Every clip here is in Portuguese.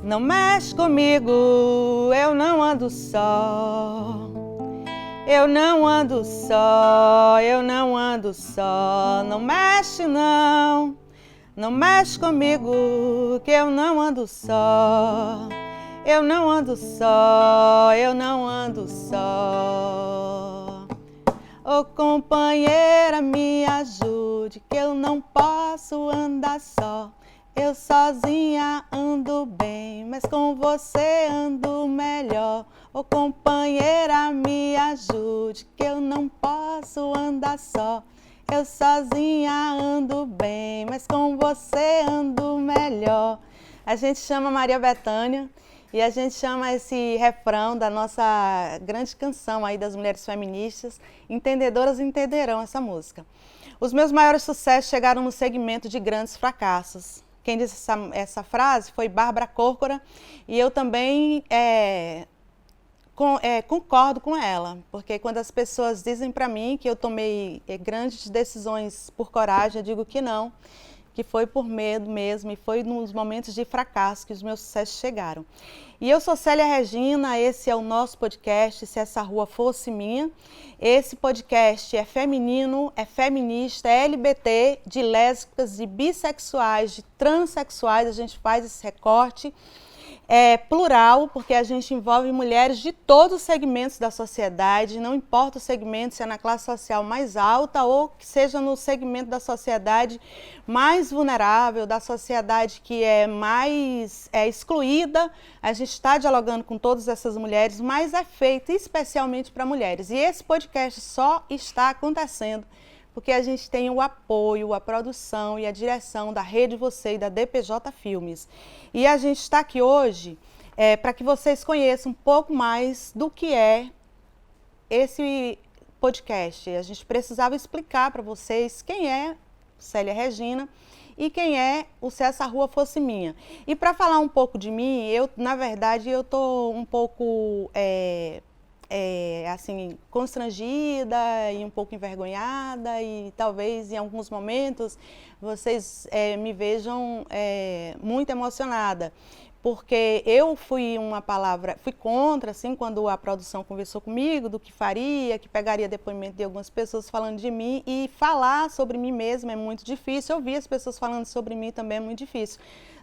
Não mexe comigo, eu não ando só. Eu não ando só, eu não ando só. Não mexe não, não mexe comigo, que eu não ando só. Eu não ando só, eu não ando só. Ô companheira, me ajude, que eu não posso andar só. Eu sozinha ando bem, mas com você ando melhor. Ô companheira, me ajude, que eu não posso andar só. Eu sozinha ando bem, mas com você ando melhor. A gente chama Maria Bethânia e a gente chama esse refrão da nossa grande canção aí das mulheres feministas. Entendedoras entenderão essa música. Os meus maiores sucessos chegaram no segmento de grandes fracassos. Quem disse essa frase foi Bárbara Corcoran e eu também concordo com ela, porque quando as pessoas dizem para mim que eu tomei grandes decisões por coragem, eu digo que não, que foi por medo mesmo e foi nos momentos de fracasso que os meus sucessos chegaram. E eu sou Célia Regina, esse é o nosso podcast Se Essa Rua Fosse Minha. Esse podcast é feminino, é feminista, é LGBT, de lésbicas, de bissexuais, de transexuais, a gente faz esse recorte. É plural, porque a gente envolve mulheres de todos os segmentos da sociedade, não importa o segmento, se é na classe social mais alta ou que seja no segmento da sociedade mais vulnerável, da sociedade que é mais excluída, a gente está dialogando com todas essas mulheres, mas é feito especialmente para mulheres. E esse podcast só está acontecendo porque a gente tem o apoio, a produção e a direção da Rede Você e da DPJ Filmes. E a gente está aqui hoje para que vocês conheçam um pouco mais do que é esse podcast. A gente precisava explicar para vocês quem é Célia Regina e quem é o Se Essa Rua Fosse Minha. E para falar um pouco de mim, na verdade, eu estou um pouco assim, constrangida e um pouco envergonhada e talvez em alguns momentos vocês me vejam muito emocionada, porque eu fui contra, assim, quando a produção conversou comigo do que faria, que pegaria depoimento de algumas pessoas falando de mim, e falar sobre mim mesma é muito difícil, ouvir as pessoas falando sobre mim também é muito difícil.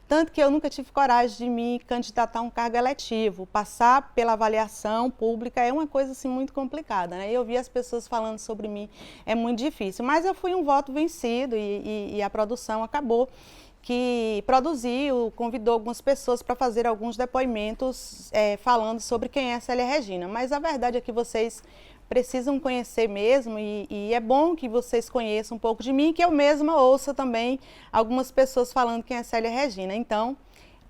Tanto que eu nunca tive coragem de me candidatar a um cargo eletivo. Passar pela avaliação pública é uma coisa assim, muito complicada, né? Eu ouvir as pessoas falando sobre mim é muito difícil. Mas eu fui um voto vencido e a produção acabou que produziu, convidou algumas pessoas para fazer alguns depoimentos falando sobre quem é Célia Regina. Mas a verdade é que vocês precisam conhecer mesmo e é bom que vocês conheçam um pouco de mim, que eu mesma ouça também algumas pessoas falando quem é Célia Regina. Então,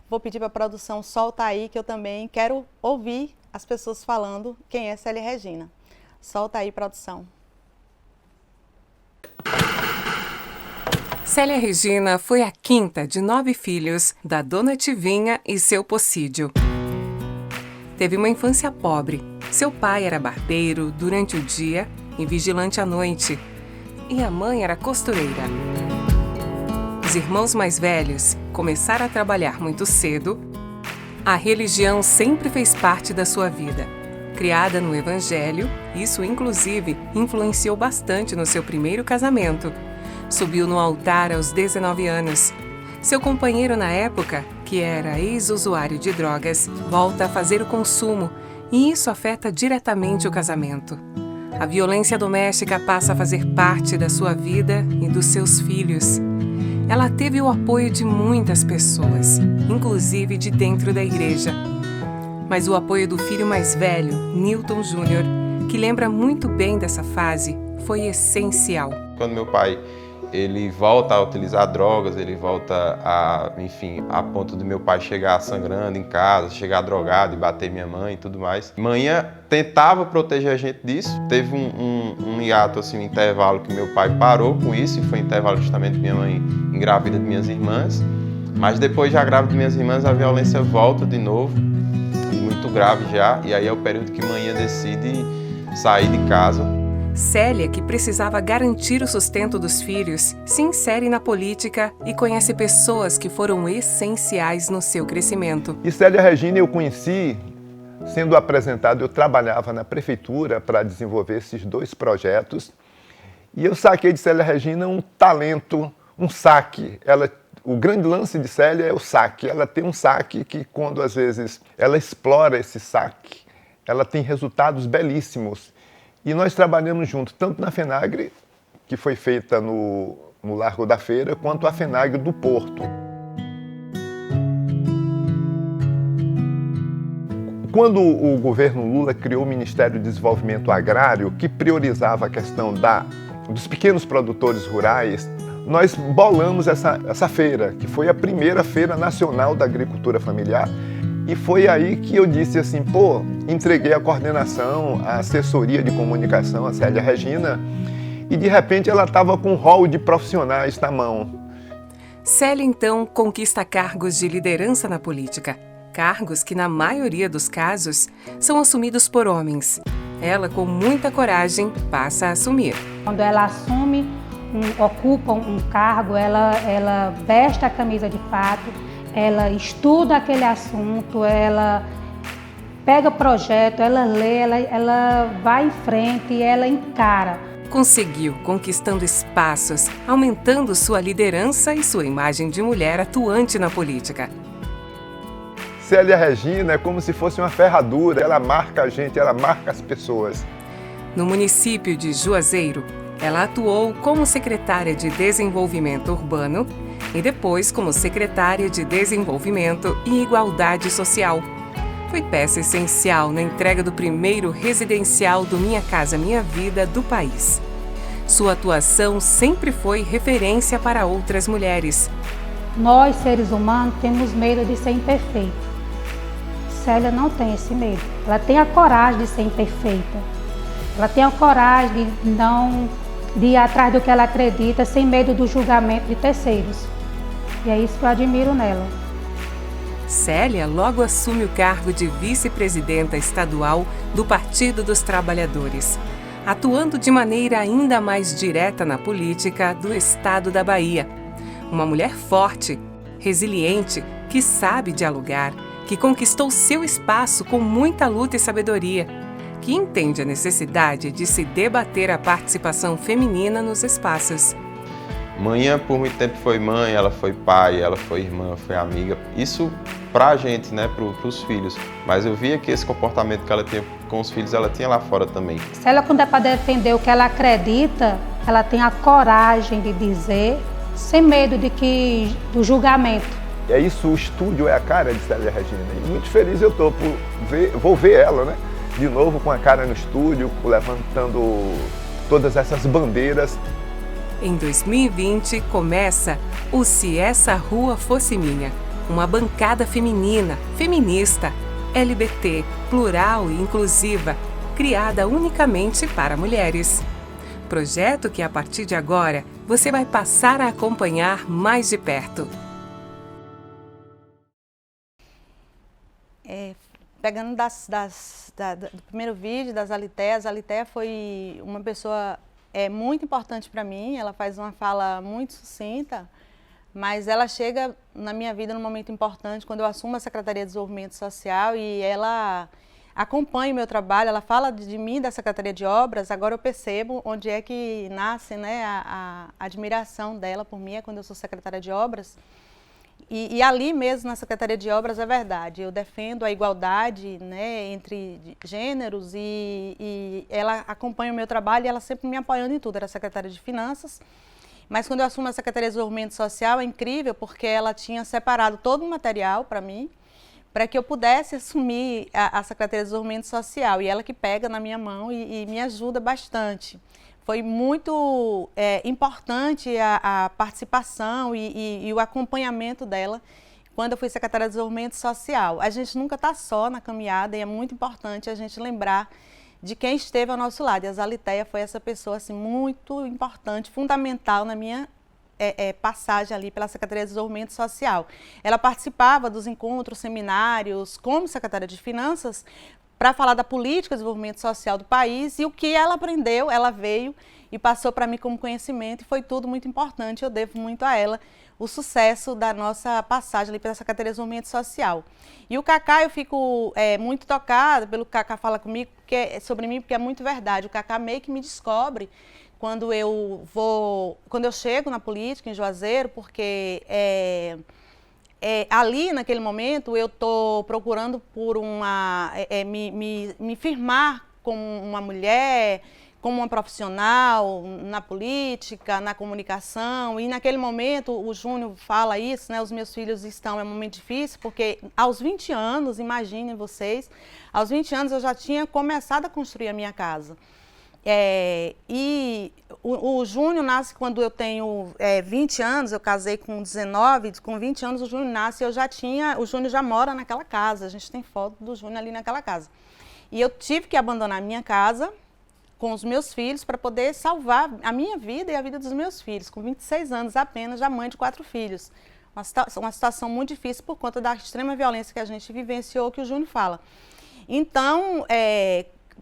vou pedir para a produção solta aí, que eu também quero ouvir as pessoas falando quem é Célia Regina. Solta aí, produção. Célia Regina foi a quinta de 9 filhos da Dona Tivinha e seu Pocídio. Teve uma infância pobre. Seu pai era barbeiro durante o dia e vigilante à noite, e a mãe era costureira. Os irmãos mais velhos começaram a trabalhar muito cedo. A religião sempre fez parte da sua vida. Criada no Evangelho, isso inclusive influenciou bastante no seu primeiro casamento. Subiu no altar aos 19 anos. Seu companheiro na época, que era ex-usuário de drogas, volta a fazer o consumo e isso afeta diretamente o casamento. A violência doméstica passa a fazer parte da sua vida e dos seus filhos. Ela teve o apoio de muitas pessoas, inclusive de dentro da igreja. Mas o apoio do filho mais velho, Newton Júnior, que lembra muito bem dessa fase, foi essencial. Quando meu pai ele volta a utilizar drogas, ele volta a ponto de meu pai chegar sangrando em casa, chegar drogado e bater minha mãe e tudo mais. Manhã tentava proteger a gente disso. Teve um hiato, assim, um intervalo que meu pai parou com isso, e foi um intervalo justamente que minha mãe engravida de minhas irmãs. Mas depois, já grávida de minhas irmãs, a violência volta de novo, e muito grave já, e aí é o período que manhã decide sair de casa. Célia, que precisava garantir o sustento dos filhos, se insere na política e conhece pessoas que foram essenciais no seu crescimento. E Célia Regina eu conheci sendo apresentado, eu trabalhava na prefeitura para desenvolver esses 2 projetos e eu saquei de Célia Regina um talento, um saque. O grande lance de Célia é o saque. Ela tem um saque que, quando às vezes ela explora esse saque, ela tem resultados belíssimos. E nós trabalhamos juntos, tanto na FENAGRE, que foi feita no Largo da Feira, quanto a FENAGRE do Porto. Quando o governo Lula criou o Ministério do Desenvolvimento Agrário, que priorizava a questão dos pequenos produtores rurais, nós bolamos essa feira, que foi a primeira Feira Nacional da Agricultura Familiar. E foi aí que eu disse assim, entreguei a coordenação, a assessoria de comunicação, a Célia Regina, e de repente ela estava com um rol de profissionais na mão. Célia, então, conquista cargos de liderança na política. Cargos que, na maioria dos casos, são assumidos por homens. Ela, com muita coragem, passa a assumir. Quando ela assume, ocupa um cargo, ela veste a camisa de fato, ela estuda aquele assunto, ela pega projeto, ela lê, ela vai em frente e ela encara. Conseguiu, conquistando espaços, aumentando sua liderança e sua imagem de mulher atuante na política. Célia Regina é como se fosse uma ferradura, ela marca a gente, ela marca as pessoas. No município de Juazeiro, ela atuou como secretária de Desenvolvimento Urbano e depois como secretária de Desenvolvimento e Igualdade Social. Foi peça essencial na entrega do primeiro residencial do Minha Casa Minha Vida do país. Sua atuação sempre foi referência para outras mulheres. Nós, seres humanos, temos medo de ser imperfeito. Célia não tem esse medo. Ela tem a coragem de ser imperfeita. Ela tem a coragem de ir atrás do que ela acredita, sem medo do julgamento de terceiros. E é isso que eu admiro nela. Célia logo assume o cargo de vice-presidenta estadual do Partido dos Trabalhadores, atuando de maneira ainda mais direta na política do estado da Bahia. Uma mulher forte, resiliente, que sabe dialogar, que conquistou seu espaço com muita luta e sabedoria, que entende a necessidade de se debater a participação feminina nos espaços. Manhã, por muito tempo, foi mãe, ela foi pai, ela foi irmã, foi amiga. Isso pra gente, né, pros filhos. Mas eu via que esse comportamento que ela tinha com os filhos, ela tinha lá fora também. Célia, quando é para defender o que ela acredita, ela tem a coragem de dizer, sem medo do julgamento. É isso, o estúdio é a cara de Célia Regina. E muito feliz eu estou vou ver ela, né? De novo com a cara no estúdio, levantando todas essas bandeiras. Em 2020 começa o Se Essa Rua Fosse Minha, uma bancada feminina, feminista, LGBT, plural e inclusiva, criada unicamente para mulheres. Projeto que a partir de agora você vai passar a acompanhar mais de perto. Pegando do primeiro vídeo das Alitéia, a Alitéia foi uma pessoa muito importante para mim. Ela faz uma fala muito sucinta, mas ela chega na minha vida num momento importante, quando eu assumo a Secretaria de Desenvolvimento Social, e ela acompanha o meu trabalho. Ela fala de mim, da Secretaria de Obras. Agora eu percebo onde é que nasce, né, a admiração dela por mim, quando eu sou secretária de Obras. E ali mesmo, na Secretaria de Obras, é verdade, eu defendo a igualdade, né, entre gêneros, e ela acompanha o meu trabalho e ela sempre me apoiando em tudo. Era secretária de Finanças, mas quando eu assumo a Secretaria de Desenvolvimento Social, é incrível, porque ela tinha separado todo o material para mim, para que eu pudesse assumir a Secretaria de Desenvolvimento Social, e ela que pega na minha mão e me ajuda bastante. Foi muito importante a participação e o acompanhamento dela quando eu fui secretária de Desenvolvimento Social. A gente nunca está só na caminhada, e é muito importante a gente lembrar de quem esteve ao nosso lado. E a Alitéia foi essa pessoa assim, muito importante, fundamental na minha passagem ali pela Secretaria de Desenvolvimento Social. Ela participava dos encontros, seminários, como secretária de Finanças, para falar da política de desenvolvimento social do país, e o que ela aprendeu, ela veio e passou para mim como conhecimento, e foi tudo muito importante. Eu devo muito a ela o sucesso da nossa passagem ali pela Secretaria de Desenvolvimento Social. E o Cacá, eu fico muito tocada pelo que o Cacá fala comigo, sobre mim, porque é muito verdade. O Cacá meio que me descobre quando eu chego na política em Juazeiro, porque ali, naquele momento, eu estou procurando por me firmar como uma mulher, como uma profissional na política, na comunicação, e naquele momento o Júnior fala isso, né? Os meus filhos é um momento difícil, porque aos 20 anos, imaginem vocês, aos 20 anos eu já tinha começado a construir a minha casa. E o Júnior nasce quando eu tenho 20 anos, eu casei com 19, com 20 anos o Júnior nasce, o Júnior já mora naquela casa, a gente tem foto do Júnior ali naquela casa. E eu tive que abandonar a minha casa com os meus filhos para poder salvar a minha vida e a vida dos meus filhos, com 26 anos apenas, já mãe de 4 filhos. Uma situação muito difícil por conta da extrema violência que a gente vivenciou, que o Júnior fala. Então,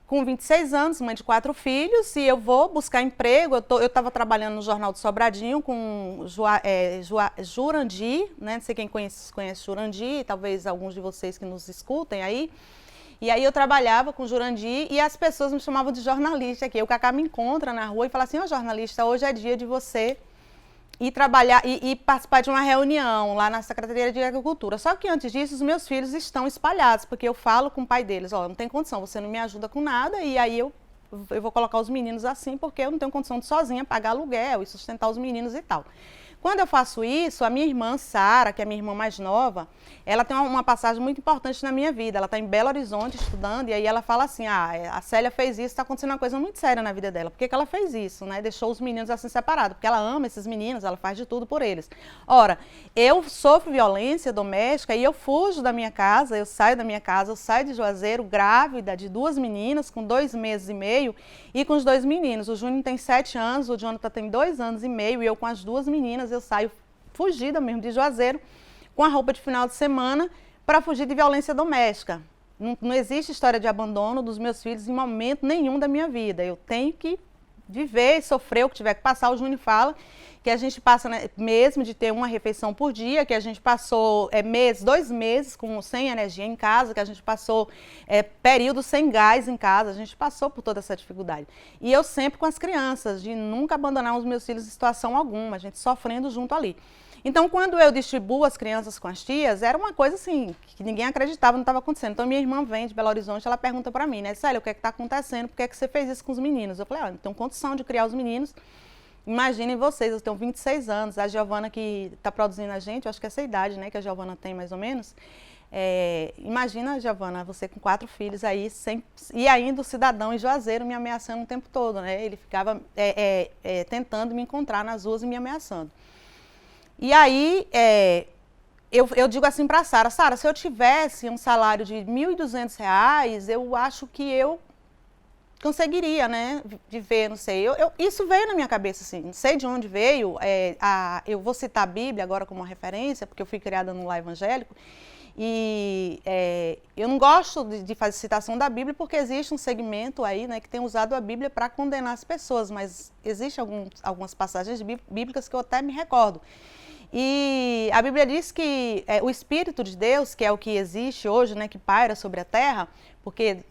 com 26 anos, mãe de 4 filhos, e eu vou buscar emprego. Eu estava trabalhando no Jornal do Sobradinho com Jurandir, né? Não sei quem conhece Jurandir, talvez alguns de vocês que nos escutem aí. E aí eu trabalhava com o Jurandir e as pessoas me chamavam de jornalista aqui. O Cacá me encontra na rua e fala assim: jornalista, hoje é dia de você ir trabalhar e participar de uma reunião lá na Secretaria de Agricultura. Só que antes disso, os meus filhos estão espalhados, porque eu falo com o pai deles: não tem condição, você não me ajuda com nada, e aí eu vou colocar os meninos assim, porque eu não tenho condição de sozinha pagar aluguel e sustentar os meninos e tal. Quando eu faço isso, a minha irmã, Sara, que é a minha irmã mais nova, ela tem uma passagem muito importante na minha vida. Ela está em Belo Horizonte estudando, e aí ela fala assim: a Célia fez isso, está acontecendo uma coisa muito séria na vida dela. Por que ela fez isso, né? Deixou os meninos assim separados, porque ela ama esses meninos, ela faz de tudo por eles. Ora, eu sofro violência doméstica e eu fujo da minha casa, eu saio da minha casa, eu saio de Juazeiro grávida de 2 meninas, com 2 meses e meio, e com os 2 meninos. O Júnior tem 7 anos, o Jonathan tem 2 anos e meio, e eu com as 2 meninas, eu saio fugida mesmo de Juazeiro, com a roupa de final de semana, para fugir de violência doméstica. Não existe história de abandono dos meus filhos em momento nenhum da minha vida. Eu tenho que viver e sofrer o que tiver que passar. O Júnior fala que a gente passa, né, mesmo de ter uma refeição por dia, que a gente passou 2 meses sem energia em casa, que a gente passou períodos sem gás em casa, a gente passou por toda essa dificuldade. E eu sempre com as crianças, de nunca abandonar os meus filhos em situação alguma, a gente sofrendo junto ali. Então, quando eu distribuo as crianças com as tias, era uma coisa assim, que ninguém acreditava, não estava acontecendo. Então, minha irmã vem de Belo Horizonte, ela pergunta para mim, né: Célia, o que é que está acontecendo? Por que é que você fez isso com os meninos? Eu falei: não tenho condição de criar os meninos. Imaginem vocês, eu tenho 26 anos, a Giovana que está produzindo a gente, eu acho que é essa idade, né, que a Giovana tem mais ou menos. Imagina, Giovana, você com 4 filhos aí, e ainda o cidadão em Juazeiro me ameaçando o tempo todo, né? Ele ficava tentando me encontrar nas ruas e me ameaçando. E aí, eu digo assim para a Sara: Sara, se eu tivesse um salário de R$ 1.200, eu acho que eu conseguiria, né, viver, não sei. Isso veio na minha cabeça, assim, não sei de onde veio. Eu vou citar a Bíblia agora como uma referência, porque eu fui criada no lar evangélico, e eu não gosto de fazer citação da Bíblia, porque existe um segmento aí, né, que tem usado a Bíblia para condenar as pessoas, mas existem algumas passagens bíblicas que eu até me recordo. E a Bíblia diz que o Espírito de Deus, que é o que existe hoje, né, que paira sobre a terra, porque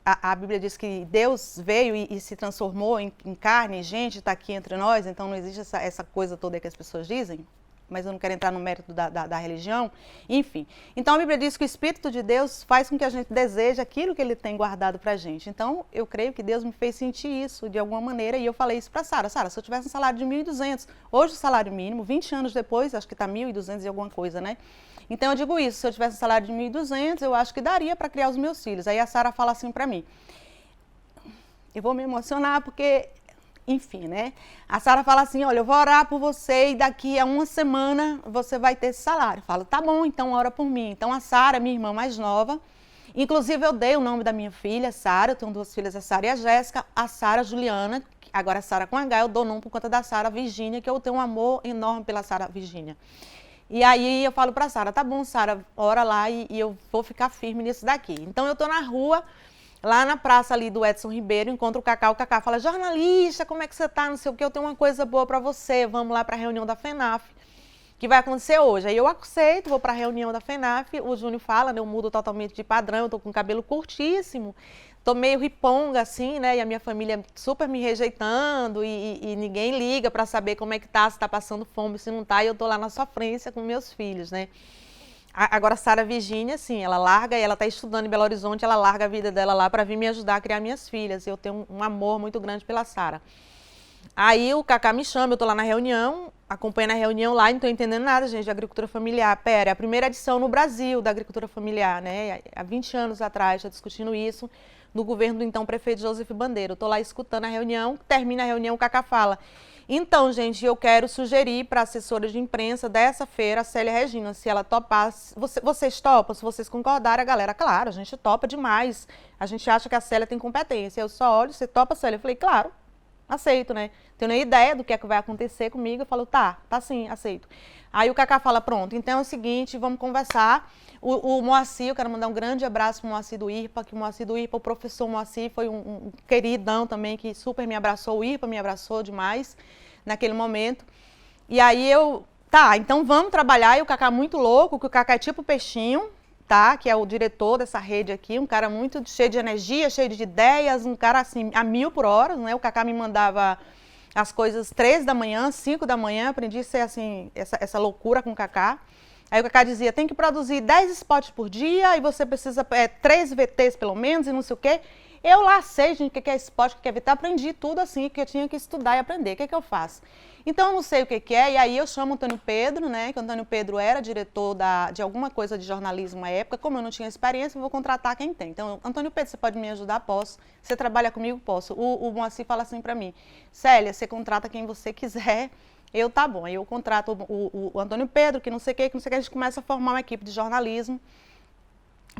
a Bíblia diz que Deus veio e se transformou em carne, gente está aqui entre nós, então não existe essa coisa toda que as pessoas dizem, mas eu não quero entrar no mérito da religião, enfim. Então a Bíblia diz que o Espírito de Deus faz com que a gente deseje aquilo que Ele tem guardado para a gente. Então eu creio que Deus me fez sentir isso de alguma maneira, e eu falei isso para Sara: Sara, se eu tivesse um salário de 1.200, hoje o salário mínimo, 20 anos depois, acho que está 1.200 e alguma coisa, né? Então eu digo isso: se eu tivesse um salário de 1.200, eu acho que daria para criar os meus filhos. Aí a Sara fala assim para mim, eu vou me emocionar porque, enfim, né? A Sara fala assim: olha, eu vou orar por você e daqui a 1 semana você vai ter esse salário. Eu falo: tá bom, então ora por mim. Então a Sara, minha irmã mais nova, inclusive eu dei o nome da minha filha, Sara, eu tenho 2 filhas, a Sara e a Jéssica. A Sara Juliana, agora a Sara com H, eu dou nome por conta da Sara Virgínia, que eu tenho um amor enorme pela Sara Virgínia. E aí eu falo pra Sara, tá bom, Sara, ora lá e eu vou ficar firme nisso daqui. Então eu tô na rua, lá na praça ali do Edson Ribeiro, encontro o Cacá fala, jornalista, como é que você tá, não sei o que, eu tenho uma coisa boa pra você, vamos lá pra reunião da FENAF, que vai acontecer hoje. Aí eu aceito, vou pra reunião da FENAF, o Júnior fala, né, eu mudo totalmente de padrão, eu tô com o cabelo curtíssimo, tô meio riponga, assim, né, e a minha família super me rejeitando e ninguém liga pra saber como é que tá, se tá passando fome, se não tá, e eu tô lá na sofrência com meus filhos, né. Agora, Sara Virgínia, assim, ela larga, e ela está estudando em Belo Horizonte, ela larga a vida dela lá para vir me ajudar a criar minhas filhas. Eu tenho um amor muito grande pela Sara. Aí o Cacá me chama, eu estou lá na reunião, acompanhando a reunião lá, não estou entendendo nada, gente, de agricultura familiar. Pera, é a primeira edição no Brasil da agricultura familiar, né? Há 20 anos atrás, já discutindo isso, no governo do então prefeito Joseph Bandeira. Eu estou lá escutando a reunião, termina a reunião, o Cacá fala... Então, gente, eu quero sugerir para a assessora de imprensa dessa feira, a Célia Regina, se ela topar, vocês topam? Se vocês concordarem, a galera, claro, a gente topa demais, a gente acha que a Célia tem competência. Eu só olho, você topa, Célia? Eu falei, claro, aceito, né? Tenho nem ideia do que é que vai acontecer comigo. Eu falo, tá sim, aceito. Aí o Cacá fala, pronto, então é o seguinte, vamos conversar. O Moacir, eu quero mandar um grande abraço para o Moacir do IRPA, que o Moacir do IRPA, o professor Moacir, foi um queridão também, que super me abraçou, o IRPA me abraçou demais naquele momento. E aí então vamos trabalhar, e o Cacá muito louco, que o Cacá é tipo Peixinho, tá? Que é o diretor dessa rede aqui, um cara muito cheio de energia, cheio de ideias, um cara assim, a 1000 por hora, né? O Cacá me mandava as coisas 3 da manhã, 5 da manhã, aprendi a ser assim, essa loucura com o Cacá. Aí o Cacá dizia, tem que produzir 10 spots por dia, e você precisa 3 VTs pelo menos, e não sei o quê. Eu lá sei, gente, o que é spot, o que é VT, aprendi tudo assim, que eu tinha que estudar e aprender. O que eu faço? Então eu não sei o que é, e aí eu chamo o Antônio Pedro, né, que o Antônio Pedro era diretor de alguma coisa de jornalismo na época, como eu não tinha experiência, eu vou contratar quem tem. Então, Antônio Pedro, você pode me ajudar? Posso. Você trabalha comigo? Posso. O Moacir fala assim pra mim, Célia, você contrata quem você quiser, tá bom. Aí eu contrato o Antônio Pedro, que não sei o que, a gente começa a formar uma equipe de jornalismo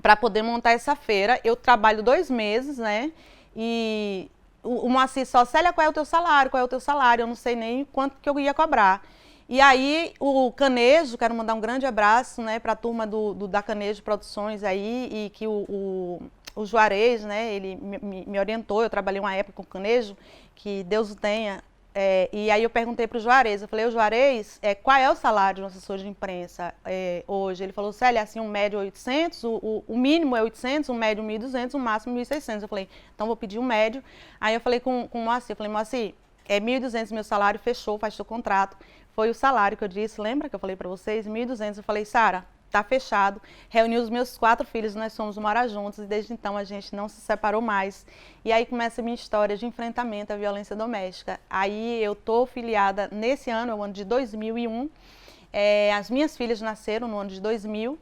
para poder montar essa feira. Eu trabalho 2 meses, né, e o Moacir só, Célia, qual é o teu salário? Qual é o teu salário? Eu não sei nem quanto que eu ia cobrar. E aí o Canejo, quero mandar um grande abraço, né, para a turma da Canejo Produções aí, e que o Juarez, né, ele me orientou, eu trabalhei uma época com o Canejo, que Deus o tenha. E aí eu perguntei para o Juarez, eu falei, Juarez, qual é o salário de um assessor de imprensa hoje? Ele falou, Célia, assim, um médio é 800, o mínimo é 800, um médio 1.200, o máximo 1.600. Eu falei, então vou pedir um médio. Aí eu falei com o Moacir, eu falei, Moacir, 1.200 meu salário, fechou, faz seu contrato. Foi o salário que eu disse, lembra que eu falei para vocês? 1.200. Eu falei, Sara, tá fechado. Reuni os meus 4 filhos, nós somos morar juntos, e desde então a gente não se separou mais. E aí começa a minha história de enfrentamento à violência doméstica. Aí eu tô filiada nesse ano, é o ano de 2001. As minhas filhas nasceram no ano de 2000.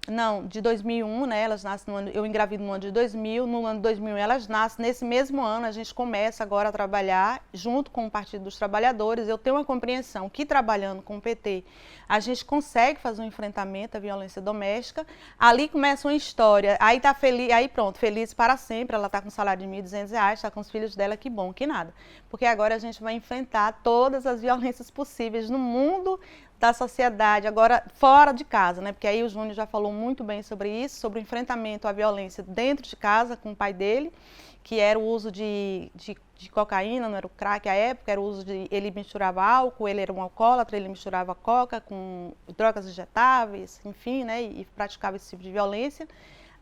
Não, de 2001, né? Elas nascem no ano, eu engravido no ano de 2000, no ano de 2001 elas nascem. Nesse mesmo ano a gente começa agora a trabalhar junto com o Partido dos Trabalhadores. Eu tenho uma compreensão que trabalhando com o PT a gente consegue fazer um enfrentamento à violência doméstica. Ali começa uma história, aí tá feliz, aí pronto, feliz para sempre. Ela tá com um salário de R$1.200, está com os filhos dela, que bom, que nada. Porque agora a gente vai enfrentar todas as violências possíveis no mundo da sociedade, agora fora de casa, né? Porque aí o Júnior já falou muito bem sobre isso, sobre o enfrentamento à violência dentro de casa com o pai dele, que era o uso de cocaína, não era o crack à época, era o uso ele misturava álcool, ele era um alcoólatra, ele misturava coca com drogas injetáveis, enfim, né? E praticava esse tipo de violência.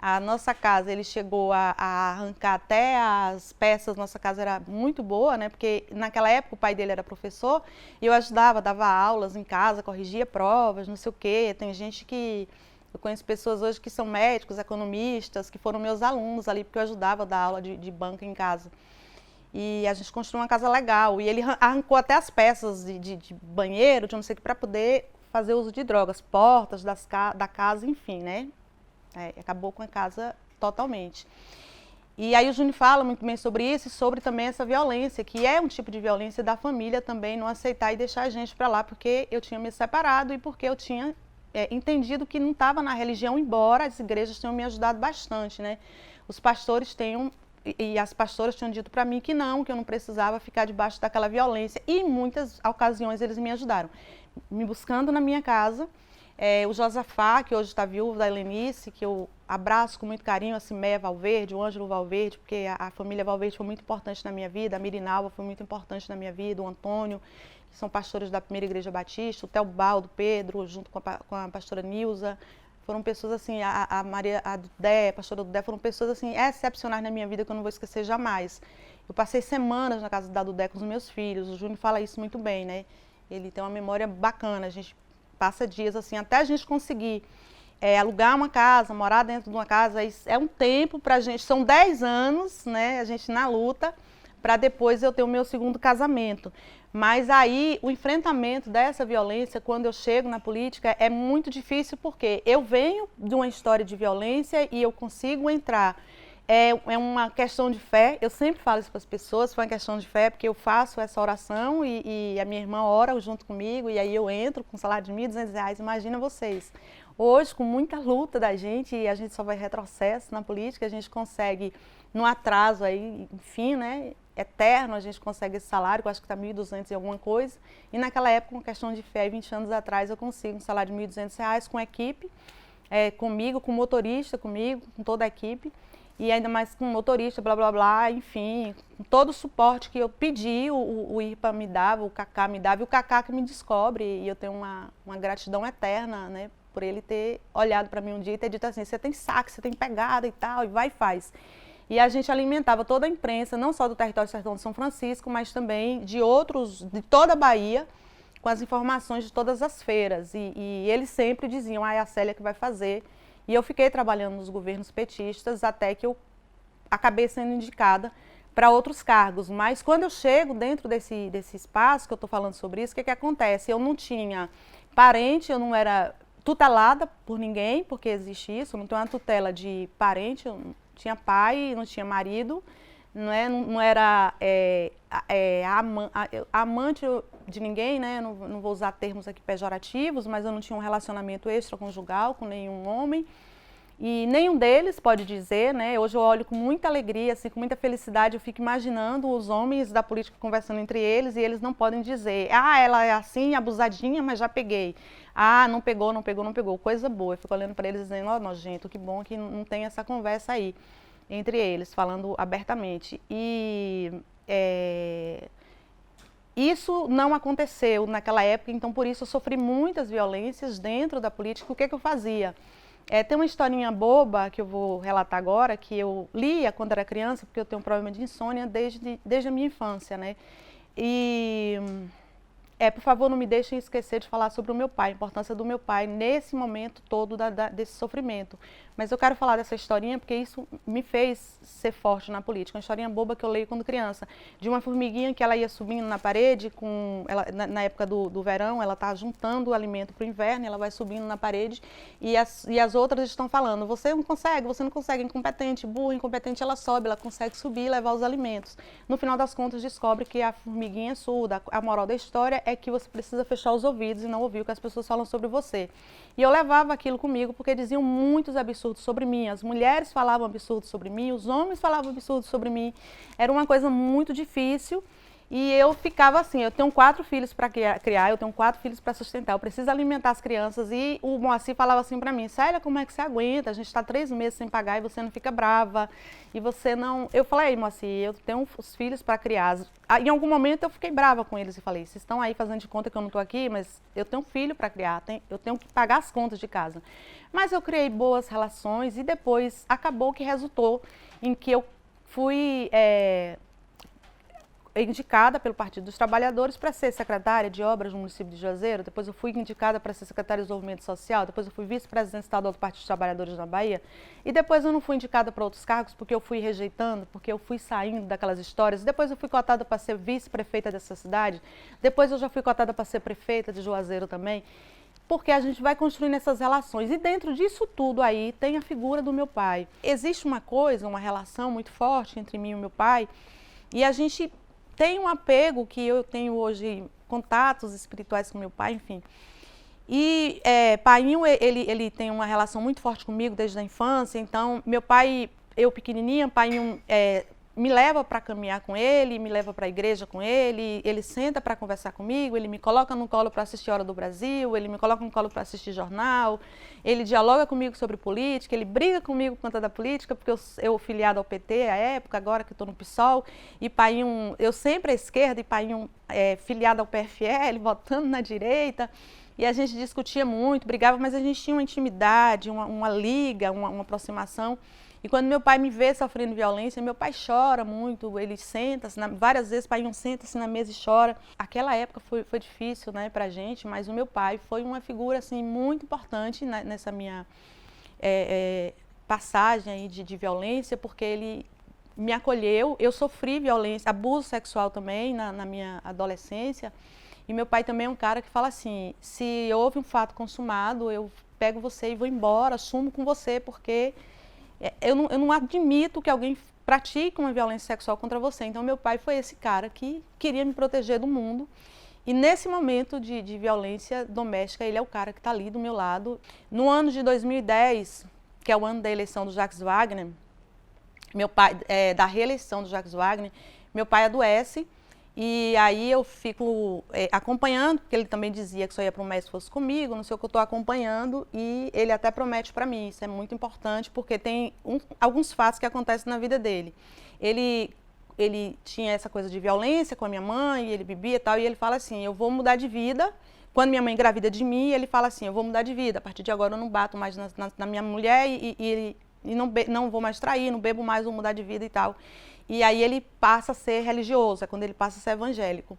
A nossa casa, ele chegou a arrancar até as peças, nossa casa era muito boa, né? Porque naquela época o pai dele era professor e eu ajudava, dava aulas em casa, corrigia provas, não sei o quê. Tem gente que... Eu conheço pessoas hoje que são médicos, economistas, que foram meus alunos ali, porque eu ajudava a dar aula de banca em casa. E a gente construiu uma casa legal. E ele arrancou até as peças de banheiro, de não sei o que, para poder fazer uso de drogas, portas da casa, enfim, né? Acabou com a casa totalmente. E aí o Júnior fala muito bem sobre isso e sobre também essa violência, que é um tipo de violência da família também, não aceitar e deixar a gente para lá, porque eu tinha me separado e porque eu tinha entendido que não estava na religião, embora as igrejas tenham me ajudado bastante, né? Os pastores e as pastoras tinham dito para mim que eu não precisava ficar debaixo daquela violência, e em muitas ocasiões eles me ajudaram, me buscando na minha casa, O Josafá, que hoje está viúvo da Helenice, que eu abraço com muito carinho, a Cimeia Valverde, o Ângelo Valverde, porque a família Valverde foi muito importante na minha vida, a Mirinalva foi muito importante na minha vida, o Antônio, que são pastores da Primeira Igreja Batista, o Teobaldo, Pedro, junto com a pastora Nilza. Foram pessoas assim, a Maria, a Dudé, a pastora Dudé, foram pessoas assim excepcionais na minha vida que eu não vou esquecer jamais. Eu passei semanas na casa da Dudé com os meus filhos, o Júnior fala isso muito bem, né? Ele tem uma memória bacana, a gente passa dias assim, até a gente conseguir alugar uma casa, morar dentro de uma casa, é um tempo pra gente, são 10 anos, né, a gente na luta, para depois eu ter o meu segundo casamento. Mas aí o enfrentamento dessa violência, quando eu chego na política, é muito difícil porque eu venho de uma história de violência e eu consigo entrar. É uma questão de fé, eu sempre falo isso para as pessoas, foi uma questão de fé, porque eu faço essa oração e a minha irmã ora junto comigo, e aí eu entro com um salário de R$ 1.200, imagina vocês. Hoje, com muita luta da gente, e a gente só vai retrocesso na política, a gente consegue, no atraso aí, enfim, né, eterno, a gente consegue esse salário, que eu acho que está 1.200 e alguma coisa, e naquela época, com questão de fé, 20 anos atrás, eu consigo um salário de R$ 1.200 com equipe, comigo, com motorista, comigo, com toda a equipe, e ainda mais com motorista, blá, blá, blá, enfim, com todo o suporte que eu pedi, o IRPA me dava, o Cacá me dava, e o Cacá que me descobre, e eu tenho uma gratidão eterna, né, por ele ter olhado para mim um dia e ter dito assim, você tem saque, você tem pegada e tal, e vai e faz. E a gente alimentava toda a imprensa, não só do território sertão de São Francisco, mas também de outros, de toda a Bahia, com as informações de todas as feiras, e eles sempre diziam, é a Célia que vai fazer. E eu fiquei trabalhando nos governos petistas até que eu acabei sendo indicada para outros cargos. Mas quando eu chego dentro desse espaço, que eu estou falando sobre isso, o que acontece? Eu não tinha parente, eu não era tutelada por ninguém, porque existe isso, eu não tenho uma tutela de parente, eu não tinha pai, não tinha marido, não era amante de ninguém, né? Não vou usar termos aqui pejorativos, mas eu não tinha um relacionamento extraconjugal com nenhum homem. E nenhum deles pode dizer, né? Hoje eu olho com muita alegria, assim, com muita felicidade, eu fico imaginando os homens da política conversando entre eles e eles não podem dizer, ela é assim, abusadinha, mas já peguei. Não pegou, não pegou, não pegou. Coisa boa. Eu fico olhando para eles dizendo, nojento, que bom que não tem essa conversa aí entre eles, falando abertamente. E isso não aconteceu naquela época, então por isso eu sofri muitas violências dentro da política. O que eu fazia? Tem uma historinha boba que eu vou relatar agora, que eu lia quando era criança, porque eu tenho um problema de insônia desde a minha infância, né? E, por favor, não me deixem esquecer de falar sobre o meu pai, a importância do meu pai nesse momento todo desse sofrimento. Mas eu quero falar dessa historinha porque isso me fez ser forte na política. Uma historinha boba que eu leio quando criança, de uma formiguinha que ela ia subindo na parede, na época do verão, ela está juntando o alimento para o inverno, ela vai subindo na parede e as outras estão falando, você não consegue, incompetente, burro, incompetente, ela sobe, ela consegue subir e levar os alimentos. No final das contas, descobre que a formiguinha é surda. A moral da história é que você precisa fechar os ouvidos e não ouvir o que as pessoas falam sobre você. E eu levava aquilo comigo porque diziam muitos absurdos sobre mim, as mulheres falavam absurdos sobre mim, os homens falavam absurdos sobre mim, era uma coisa muito difícil e eu ficava assim, eu tenho 4 filhos para criar, eu tenho 4 filhos para sustentar, eu preciso alimentar as crianças e o Moacir falava assim para mim, Célia, como é que você aguenta? A gente está 3 meses sem pagar e você não fica brava e você não... Eu falei, Moacir, eu tenho os filhos para criar. Em algum momento eu fiquei brava com eles e falei, vocês estão aí fazendo de conta que eu não estou aqui, mas eu tenho um filho para criar, eu tenho que pagar as contas de casa. Mas eu criei boas relações e depois acabou que resultou em que eu fui indicada pelo Partido dos Trabalhadores para ser secretária de obras no município de Juazeiro, depois eu fui indicada para ser secretária de Desenvolvimento Social, depois eu fui vice-presidente estadual do Partido dos Trabalhadores na Bahia, e depois eu não fui indicada para outros cargos porque eu fui rejeitando, porque eu fui saindo daquelas histórias, depois eu fui cotada para ser vice-prefeita dessa cidade, depois eu já fui cotada para ser prefeita de Juazeiro também, porque a gente vai construindo essas relações. E dentro disso tudo aí tem a figura do meu pai. Existe uma relação muito forte entre mim e o meu pai, e a gente tem um apego que eu tenho hoje, contatos espirituais com meu pai, enfim. E Painho, ele tem uma relação muito forte comigo desde a infância, então meu pai, eu pequenininha, Painho me leva para caminhar com ele, me leva para a igreja com ele, ele senta para conversar comigo, ele me coloca no colo para assistir Hora do Brasil, ele me coloca no colo para assistir jornal, ele dialoga comigo sobre política, ele briga comigo por conta da política, porque eu filiado ao PT à época, agora que estou no PSOL, e Painho, eu sempre à esquerda, e Painho filiado ao PFL, votando na direita, e a gente discutia muito, brigava, mas a gente tinha uma intimidade, uma liga, uma aproximação. E quando meu pai me vê sofrendo violência, meu pai chora muito, ele senta-se, várias vezes o pai senta-se na mesa e chora. Aquela época foi difícil, né, pra gente, mas o meu pai foi uma figura assim, muito importante nessa minha passagem aí de violência, porque ele me acolheu. Eu sofri violência, abuso sexual também na minha adolescência. E meu pai também é um cara que fala assim, se houve um fato consumado, eu pego você e vou embora, assumo com você, porque eu não admito que alguém pratique uma violência sexual contra você. Então, meu pai foi esse cara que queria me proteger do mundo. E nesse momento de violência doméstica, ele é o cara que está ali do meu lado. No ano de 2010, que é o ano da eleição do Jacques Wagner, meu pai, da reeleição do Jacques Wagner, meu pai adoece. E aí eu fico acompanhando, porque ele também dizia que só ia para o médico se fosse comigo, não sei o que eu estou acompanhando, e ele até promete para mim, isso é muito importante, porque tem alguns fatos que acontecem na vida dele. Ele tinha essa coisa de violência com a minha mãe, ele bebia e tal, e ele fala assim, eu vou mudar de vida. Quando minha mãe engravida de mim, ele fala assim, eu vou mudar de vida, a partir de agora eu não bato mais na minha mulher e não vou mais trair, não bebo mais, vou mudar de vida e tal. E aí ele passa a ser religioso, é quando ele passa a ser evangélico.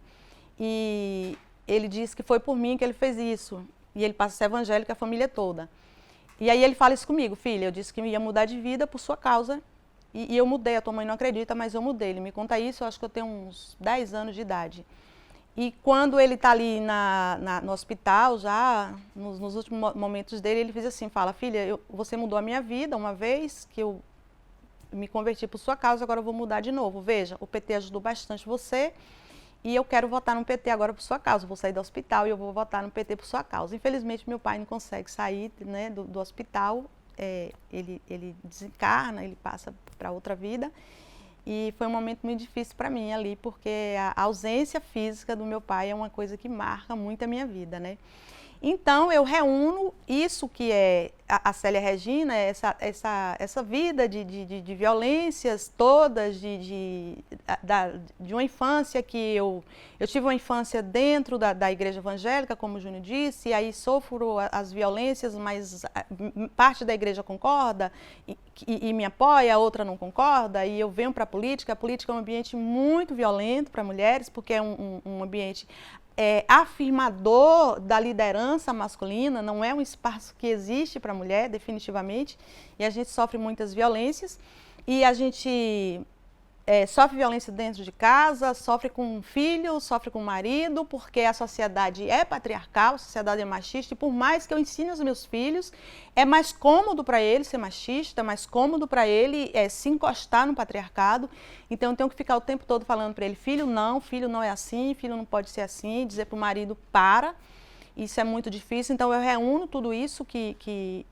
E ele diz que foi por mim que ele fez isso. E ele passa a ser evangélico a família toda. E aí ele fala isso comigo, filha, eu disse que ia mudar de vida por sua causa. E eu mudei, a tua mãe não acredita, mas eu mudei. Ele me conta isso, eu acho que eu tenho uns 10 anos de idade. E quando ele está ali no hospital, já nos últimos momentos dele, ele fez assim, fala, filha, você mudou a minha vida uma vez que eu me converti por sua causa, agora eu vou mudar de novo. Veja, o PT ajudou bastante você e eu quero votar no PT agora por sua causa. Eu vou sair do hospital e eu vou votar no PT por sua causa. Infelizmente, meu pai não consegue sair, né, do hospital. Ele desencarna, ele passa para outra vida. E foi um momento muito difícil para mim ali, porque a ausência física do meu pai é uma coisa que marca muito a minha vida, né? Então, eu reúno isso que é a Célia Regina, essa vida de violências todas, de uma infância que eu tive uma infância dentro da igreja evangélica, como o Júnior disse, e aí sofro as violências, mas parte da igreja concorda e me apoia, a outra não concorda, e eu venho para a política. A política é um ambiente muito violento para mulheres, porque é um ambiente afirmador da liderança masculina, não é um espaço que existe para a mulher, definitivamente, e a gente sofre muitas violências, e a gente sofre violência dentro de casa, sofre com um filho, sofre com o marido, porque a sociedade é patriarcal, a sociedade é machista, e por mais que eu ensine aos meus filhos, é mais cômodo para ele ser machista, é mais cômodo para ele se encostar no patriarcado. Então eu tenho que ficar o tempo todo falando para ele, filho não é assim, filho não pode ser assim, dizer para o marido, para. Isso é muito difícil, então eu reúno tudo isso que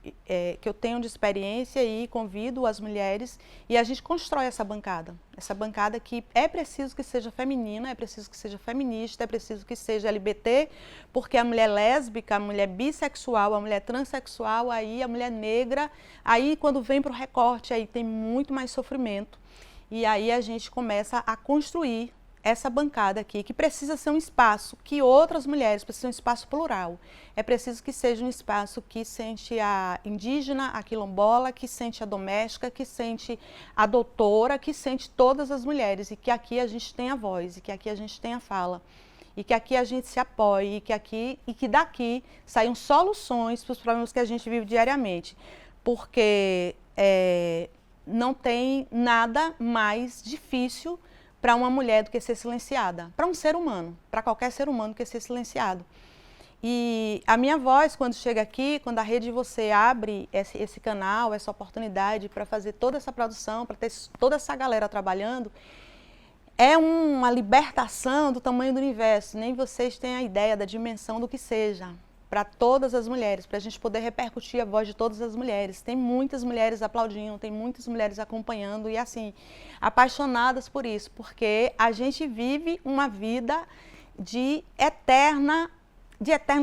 eu tenho de experiência e convido as mulheres e a gente constrói essa bancada que é preciso que seja feminina, é preciso que seja feminista, é preciso que seja LGBT, porque a mulher lésbica, a mulher bissexual, a mulher transexual, aí a mulher negra, aí quando vem para o recorte, aí tem muito mais sofrimento e aí a gente começa a construir essa bancada aqui, que precisa ser um espaço que outras mulheres, precisa ser um espaço plural. É preciso que seja um espaço que sente a indígena, a quilombola, que sente a doméstica, que sente a doutora, que sente todas as mulheres, e que aqui a gente tenha voz, e que aqui a gente tenha fala, e que aqui a gente se apoie, e que daqui saiam soluções para os problemas que a gente vive diariamente. Porque não tem nada mais difícil para uma mulher do que ser silenciada, para um ser humano, para qualquer ser humano do que ser silenciado. E a minha voz, quando chega aqui, quando a Rede Você abre esse canal, essa oportunidade para fazer toda essa produção, para ter toda essa galera trabalhando, é uma libertação do tamanho do universo. Nem vocês têm a ideia da dimensão do que seja. para todas as mulheres, para a gente poder repercutir a voz de todas as mulheres. Tem muitas mulheres aplaudindo, tem muitas mulheres acompanhando e assim, apaixonadas por isso, porque a gente vive uma vida de eterno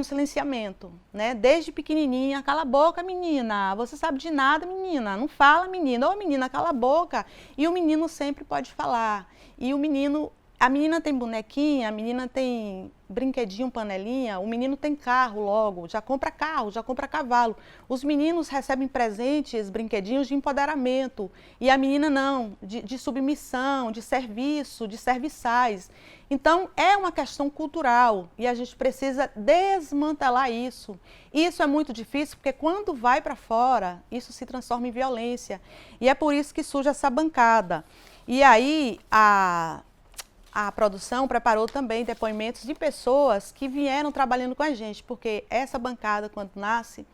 silenciamento, né? Desde pequenininha, cala a boca, menina, você sabe de nada, menina, não fala, menina, ô menina, cala a boca. E o menino sempre pode falar. E o menino, a menina tem bonequinha, a menina tem brinquedinho, panelinha, o menino tem carro logo, já compra carro, já compra cavalo. Os meninos recebem presentes, brinquedinhos de empoderamento, e a menina não, de submissão, de serviço, de serviçais. Então, é uma questão cultural e a gente precisa desmantelar isso. Isso é muito difícil porque quando vai para fora, isso se transforma em violência. E é por isso que surge essa bancada. E aí, a produção preparou também depoimentos de pessoas que vieram trabalhando com a gente, porque essa bancada, quando nasce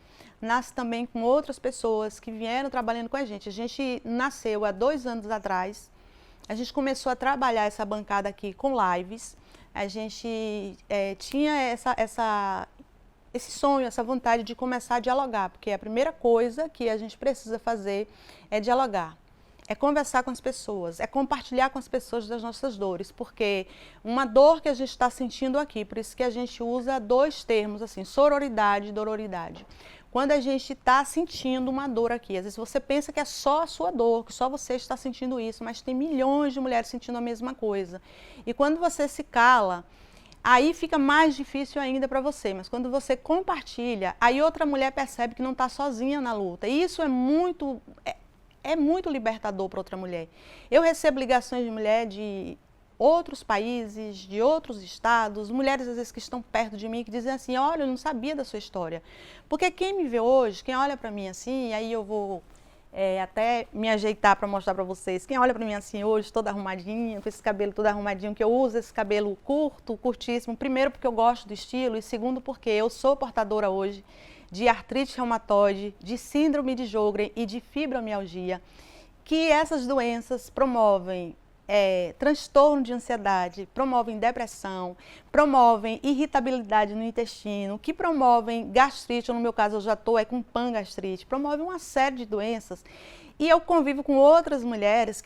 também com outras pessoas que vieram trabalhando com a gente. A gente nasceu há 2 anos atrás, a gente começou a trabalhar essa bancada aqui com lives, a gente tinha esse sonho, essa vontade de começar a dialogar, porque a primeira coisa que a gente precisa fazer é dialogar. É conversar com as pessoas, é compartilhar com as pessoas das nossas dores, porque uma dor que a gente está sentindo aqui, por isso que a gente usa 2 termos, assim, sororidade e dororidade. Quando a gente está sentindo uma dor aqui, às vezes você pensa que é só a sua dor, que só você está sentindo isso, mas tem milhões de mulheres sentindo a mesma coisa. E quando você se cala, aí fica mais difícil ainda para você, mas quando você compartilha, aí outra mulher percebe que não está sozinha na luta. E isso é muito libertador para outra mulher. Eu recebo ligações de mulher de outros países, de outros estados, mulheres às vezes que estão perto de mim, que dizem assim, olha, eu não sabia da sua história. Porque quem me vê hoje, quem olha para mim assim, e aí eu vou até me ajeitar para mostrar para vocês, quem olha para mim assim hoje, toda arrumadinha, com esse cabelo todo arrumadinho, que eu uso esse cabelo curto, curtíssimo, primeiro porque eu gosto do estilo e segundo porque eu sou portadora hoje de artrite reumatoide, de síndrome de Sjögren e de fibromialgia, que essas doenças promovem transtorno de ansiedade, promovem depressão, promovem irritabilidade no intestino, que promovem gastrite, ou no meu caso eu já estou com pangastrite, promovem uma série de doenças. E eu convivo com outras mulheres,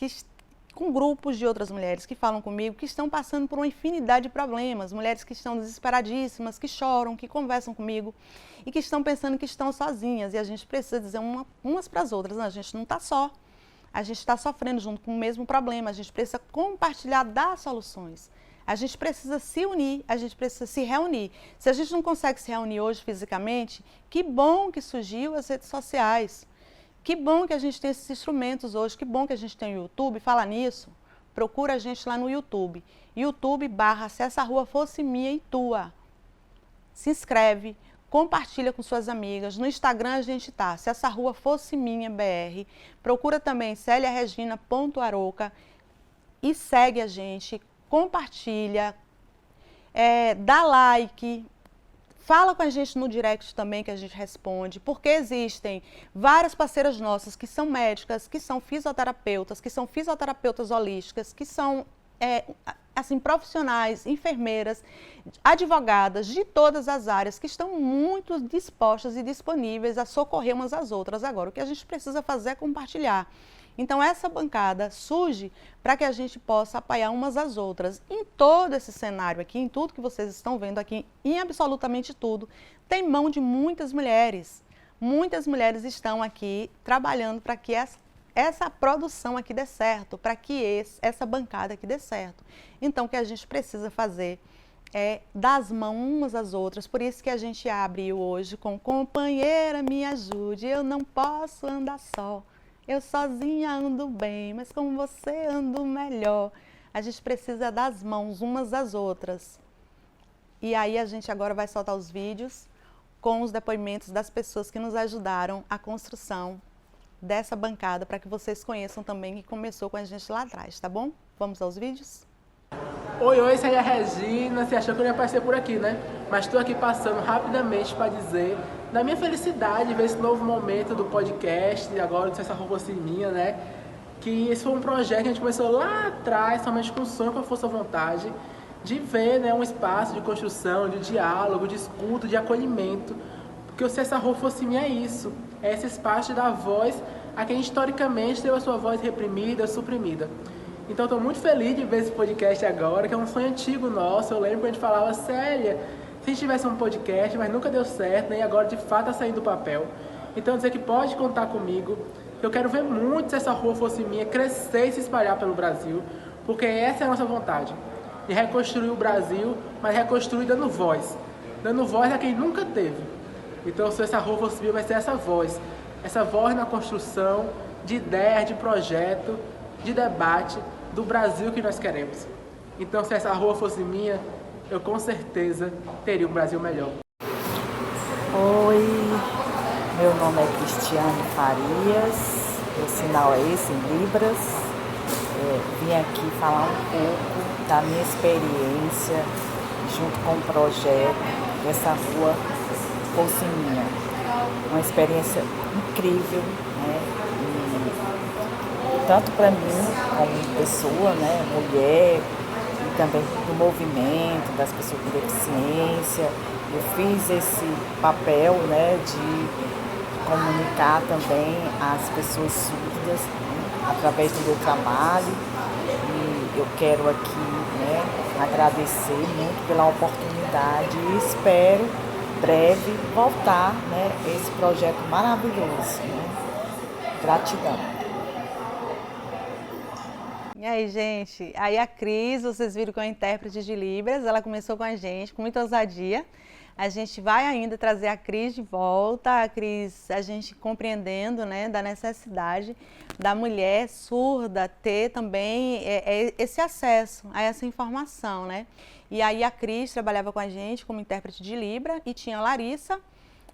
com grupos de outras mulheres que falam comigo, que estão passando por uma infinidade de problemas, mulheres que estão desesperadíssimas, que choram, que conversam comigo e que estão pensando que estão sozinhas. E a gente precisa dizer umas para as outras, não, a gente não está só. A gente está sofrendo junto com o mesmo problema, a gente precisa compartilhar, dar soluções. A gente precisa se unir, a gente precisa se reunir. Se a gente não consegue se reunir hoje fisicamente, que bom que surgiu as redes sociais. Que bom que a gente tem esses instrumentos hoje, que bom que a gente tem o YouTube. Fala nisso, procura a gente lá no YouTube. YouTube/Se a rua fosse minha e tua. Se inscreve. Compartilha com suas amigas. No Instagram a gente tá, Se Essa Rua Fosse Minha BR. Procura também celiaregina.aroca e segue a gente, compartilha, dá like, fala com a gente no direct também que a gente responde, porque existem várias parceiras nossas que são médicas, que são fisioterapeutas holísticas, que são assim, profissionais, enfermeiras, advogadas de todas as áreas que estão muito dispostas e disponíveis a socorrer umas às outras. Agora, o que a gente precisa fazer é compartilhar. Então, essa bancada surge para que a gente possa apoiar umas às outras. Em todo esse cenário aqui, em tudo que vocês estão vendo aqui, em absolutamente tudo, tem mão de muitas mulheres. Muitas mulheres estão aqui trabalhando para que essa produção aqui dê certo, para que essa bancada aqui dê certo. Então, o que a gente precisa fazer é dar as mãos umas às outras. Por isso que a gente abre hoje com companheira, me ajude, eu não posso andar só. Eu sozinha ando bem, mas com você ando melhor. A gente precisa dar as mãos umas às outras. E aí a gente agora vai soltar os vídeos com os depoimentos das pessoas que nos ajudaram a construção dessa bancada, para que vocês conheçam também que começou com a gente lá atrás, tá bom? Vamos aos vídeos? Oi, essa é a Regina, você achou que eu ia aparecer por aqui, né? Mas estou aqui passando rapidamente para dizer da minha felicidade de ver esse novo momento do podcast, e agora do Se Essa Rua Fosse Minha, né? Que esse foi um projeto que a gente começou lá atrás, somente com sonho, com a força à vontade, de ver, né, um espaço de construção, de diálogo, de escuta, de acolhimento. Porque o Se Essa Rua Fosse Minha é isso, é esse espaço de dar voz a quem historicamente teve a sua voz reprimida, suprimida. Então estou muito feliz de ver esse podcast agora, que é um sonho antigo nosso. Eu lembro que a gente falava, Célia, se a gente tivesse um podcast, mas nunca deu certo, né, e agora de fato está saindo do papel. Então dizer que pode contar comigo. Eu quero ver muito Se Essa Rua Fosse Minha crescer e se espalhar pelo Brasil, porque essa é a nossa vontade, de reconstruir o Brasil, mas reconstruir dando voz a quem nunca teve. Então, Se Essa Rua Fosse Minha vai ser essa voz na construção de ideias, de projeto, de debate do Brasil que nós queremos. Então, se essa rua fosse minha, eu com certeza teria um Brasil melhor. Oi, meu nome é Cristiane Farias, o sinal é esse, em Libras. Vim aqui falar um pouco da minha experiência junto com o projeto Essa Rua Fosse Minha. Uma experiência incrível, né? E tanto para mim, como pessoa, né, mulher, e também do movimento, das pessoas com deficiência. Eu fiz esse papel, né, de comunicar também às pessoas surdas, né, através do meu trabalho. E eu quero aqui, né, agradecer muito pela oportunidade e espero breve voltar, né, esse projeto maravilhoso, né? Gratidão. E aí, gente? Aí a Cris, vocês viram que é uma intérprete de Libras, ela começou com a gente, com muita ousadia. A gente vai ainda trazer a Cris de volta, a Cris, a gente compreendendo, né, da necessidade da mulher surda ter também esse acesso a essa informação, né? E aí a Cris trabalhava com a gente como intérprete de Libra e tinha a Larissa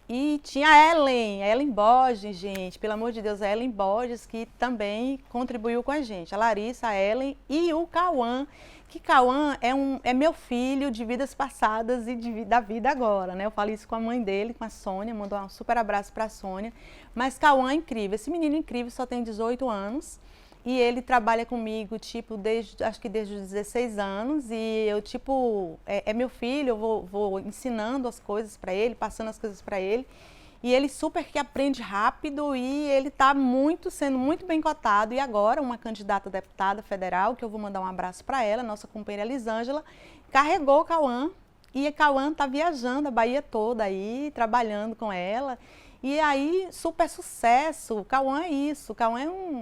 e tinha a Ellen Borges, gente, pelo amor de Deus, a Ellen Borges, que também contribuiu com a gente. A Larissa, a Ellen e o Cauã, que Cauã é meu filho de vidas passadas e da vida agora, né? Eu falo isso com a mãe dele, com a Sônia, mandou um super abraço para a Sônia. Mas Cauã é incrível, esse menino incrível, só tem 18 anos. E ele trabalha comigo, tipo, acho que desde os 16 anos. E eu, tipo, é meu filho, eu vou ensinando as coisas para ele, passando as coisas para ele. E ele super que aprende rápido e ele está sendo muito bem cotado. E agora, uma candidata a deputada federal, que eu vou mandar um abraço para ela, nossa companheira Elisângela, carregou o Cauã. E o Cauã está viajando a Bahia toda aí, trabalhando com ela. E aí, super sucesso. O Cauã é isso. O Cauã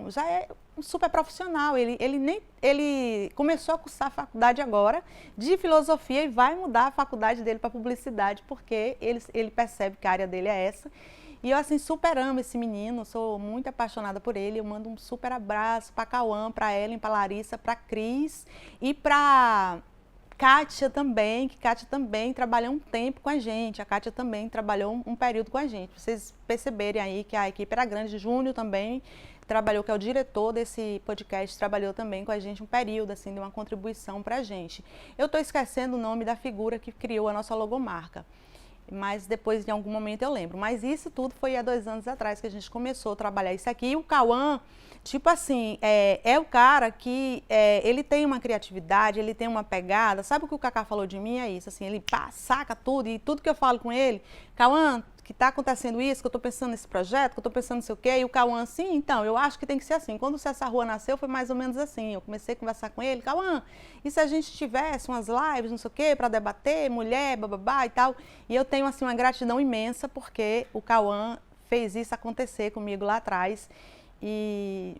já é um super profissional. Ele começou a cursar a faculdade agora de filosofia e vai mudar a faculdade dele para publicidade, porque ele percebe que a área dele é essa. E eu, assim, super amo esse menino, sou muito apaixonada por ele. Eu mando um super abraço para Cauã, para Ellen, para Larissa, para Cris e para Kátia também, que Kátia também trabalhou um tempo com a gente. A Kátia também trabalhou um período com a gente. Pra vocês perceberem aí que a equipe era grande. Júnior também trabalhou, que é o diretor desse podcast, trabalhou também com a gente um período, assim, de uma contribuição pra gente. Eu estou esquecendo o nome da figura que criou a nossa logomarca, mas depois, em algum momento, eu lembro. Mas isso tudo foi há 2 anos atrás que a gente começou a trabalhar isso aqui. E o Cauã, tipo assim, é o cara que ele tem uma criatividade, ele tem uma pegada. Sabe o que o Cacá falou de mim? É isso, assim, ele saca tudo, e tudo que eu falo com ele, Cauã, que está acontecendo isso, que eu estou pensando nesse projeto, que eu estou pensando não sei o quê, e o Cauã assim, então, eu acho que tem que ser assim. Quando essa rua nasceu, foi mais ou menos assim. Eu comecei a conversar com ele, Cauã, e se a gente tivesse umas lives, não sei o quê, para debater, mulher, bababá e tal. E eu tenho, assim, uma gratidão imensa, porque o Cauã fez isso acontecer comigo lá atrás. E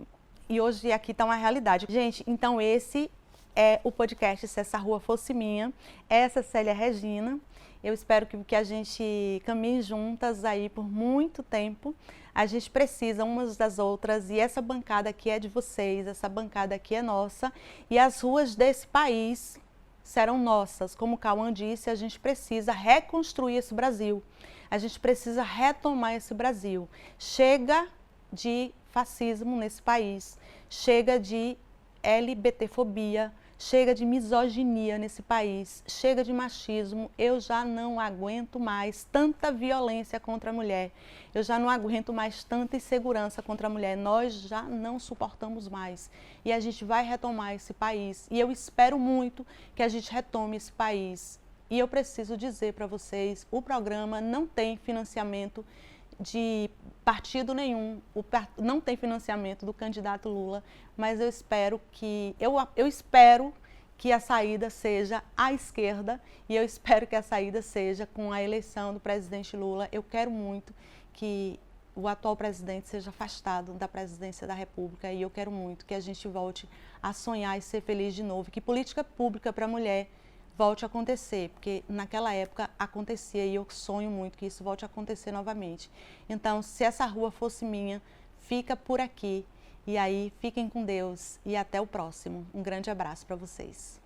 hoje aqui está uma realidade. Gente, então esse é o podcast Se Essa Rua Fosse Minha. Essa é Célia Regina. Eu espero que a gente caminhe juntas aí por muito tempo. A gente precisa umas das outras e essa bancada aqui é de vocês, essa bancada aqui é nossa. E as ruas desse país serão nossas. Como o Cauã disse, a gente precisa reconstruir esse Brasil. A gente precisa retomar esse Brasil. Chega de fascismo nesse país, chega de LGBTfobia, Chega de misoginia nesse país, chega de machismo. Eu já não aguento mais tanta violência contra a mulher. Eu já não aguento mais tanta insegurança contra a mulher. Nós já não suportamos mais. E a gente vai retomar esse país. E eu espero muito que a gente retome esse país. E eu preciso dizer para vocês, o programa não tem financiamento de partido nenhum, não tem financiamento do candidato Lula, mas eu espero que a saída seja à esquerda e eu espero que a saída seja com a eleição do presidente Lula. Eu quero muito que o atual presidente seja afastado da presidência da República e eu quero muito que a gente volte a sonhar e ser feliz de novo, que política pública para a mulher volte a acontecer, porque naquela época acontecia e eu sonho muito que isso volte a acontecer novamente. Então, se essa rua fosse minha, fica por aqui. E aí, fiquem com Deus e até o próximo. Um grande abraço para vocês.